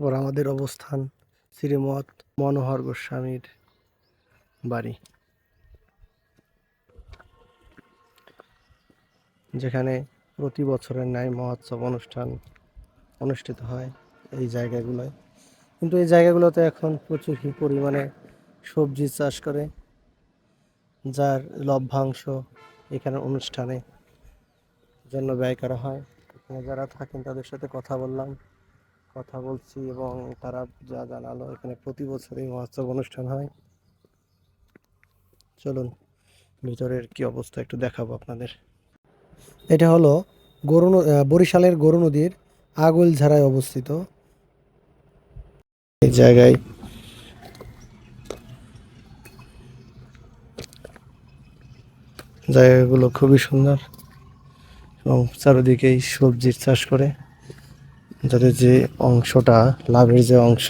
ওর আমাদের অবস্থান শ্রীমৎ মনোহর গোস্বামীর বাড়ি, যেখানে প্রতি বছরের ন্যায় মহোৎসব অনুষ্ঠান অনুষ্ঠিত হয় এই জায়গাগুলোয়। কিন্তু এই জায়গাগুলোতে এখন প্রচুর পরিমাণে সবজি চাষ করে, যার লভ্যাংশ এখানে অনুষ্ঠানে জন্য ব্যয় করা হয়। এখানে যারা থাকেন তাদের সাথে কথা বলছি এবং তারা যা জানালো, এখানে প্রতি বছরই মহোৎসব অনুষ্ঠান হয়। চলুন ভিতরের কি অবস্থা একটু দেখাবো আপনাদের। এটা হলো বরিশালের গরু নদীর আগলঝাড়ায় অবস্থিত এই জায়গায়। জায়গাগুলো খুবই সুন্দর এবং চারিদিকেই সবজির চাষ করে, যাতে যে অংশটা লাভের যে অংশ,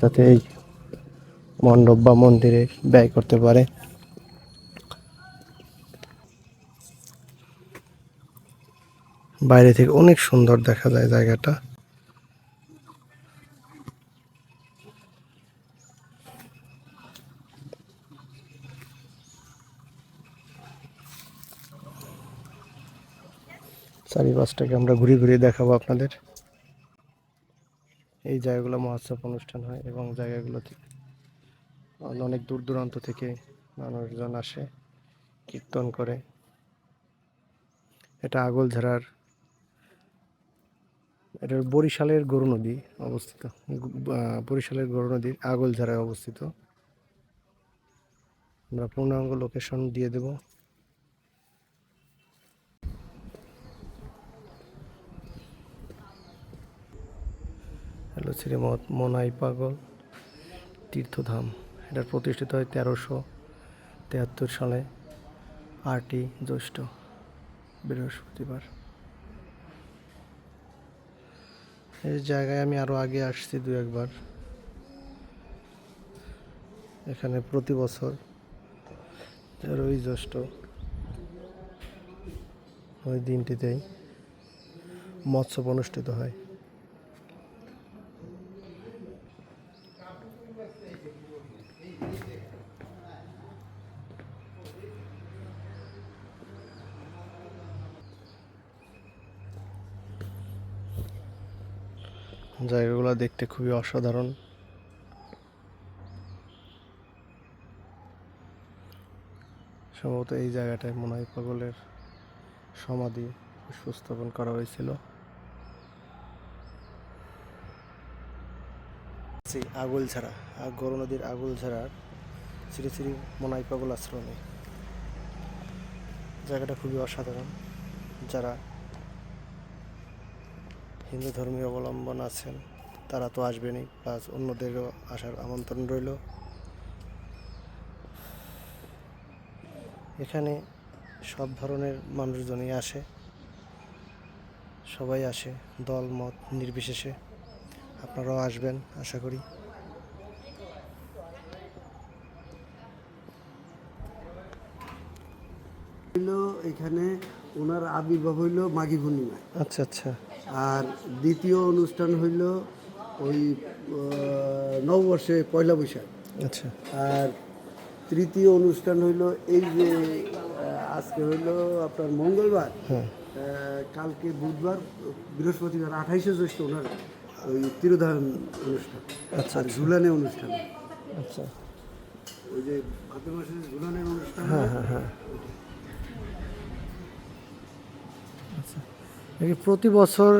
যাতে এই মণ্ডপ বা মন্দিরে ব্যয় করতে পারে। বাইরে থেকে অনেক সুন্দর দেখা যায় জায়গাটা। চারিপাশটাকে আমরা ঘুরিয়ে দেখাবো আপনাদের। এই জায়গাগুলো মহোৎসব অনুষ্ঠান হয় এবং জায়গাগুলোতে অনেক দূর দূরান্ত থেকে মানুষজন আসে, কীর্তন করে। এটা এটা বরিশালের গরু নদী অবস্থিত, বরিশালের গরু নদীর আগলঝাড়ায় অবস্থিত। আমরা পূর্ণাঙ্গ লোকেশন দিয়ে দেব। হ্যালো, শ্রীমৎ মনাই পাগল তীর্থধাম। এটা প্রতিষ্ঠিত হয় 1373 সালে 8ই জ্যৈষ্ঠ বৃহস্পতিবার। এই জায়গায় আমি আরো আগে আসছি 2-1 বার। এখানে প্রতি বছর 13ই জ্যৈষ্ঠ ওই দিনটিতেই মৎস্য অনুষ্ঠিত হয়। জায়গাগুলো দেখতে খুবই অসাধারণ। সম্ভবত এই জায়গাটায় মনাই পাগলের সমাধি পুষ্পস্থাপন করা হয়েছিল। আগলঝাড়া, গরু নদীর আগলঝাড়ার শ্রী শ্রী মনাই পাগল আশ্রমে। জায়গাটা খুবই অসাধারণ। যারা হিন্দু ধর্মীয় অবলম্বন আছেন তারা তো আসবেনই, প্লাস অন্যদেরও আসার আমন্ত্রণ রইল। এখানে সব ধরনের মানুষজনই আসে, সবাই আসে, দল মত নির্বিশেষে। আপনারাও আসবেন আশা করি। এখানে ওনার আবির্ভাব হইল মাঘী পূর্ণিমায়। আচ্ছা আচ্ছা। আর দ্বিতীয় অনুষ্ঠান হইল ওই নববর্ষে পয়লা বৈশাখ। আচ্ছা। আর তৃতীয় অনুষ্ঠান হইল এই যে আজকে হইল আপনার মঙ্গলবার, হ্যাঁ। কালকে বুধবার, বৃহস্পতিবার 28শে জ্যৈষ্ঠ ওনার ওই তিরোধান অনুষ্ঠান। আচ্ছা। আর ঝুলানে অনুষ্ঠান। আচ্ছা। ওই যে ভাদ্র মাসের ঝুলানের অনুষ্ঠান। হ্যাঁ হ্যাঁ হ্যাঁ। আচ্ছা, এটা প্রতি বছর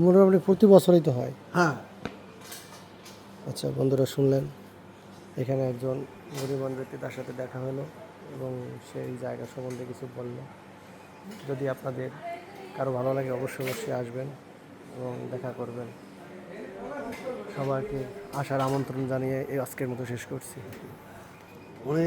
মোটামুটি প্রতি বছরই তো হয়? হ্যাঁ। আচ্ছা বন্ধুরা, শুনলেন এখানে একজন গরিবান ব্যক্তি, তার সাথে দেখা হলো এবং সেই জায়গা সম্বন্ধে কিছু বলল। যদি আপনাদের কারো ভালো লাগে অবশ্যই আসবেন এবং দেখা করবেন। সবাইকে আসার আমন্ত্রণ জানিয়ে এই আজকের মতো শেষ করছি। অনেক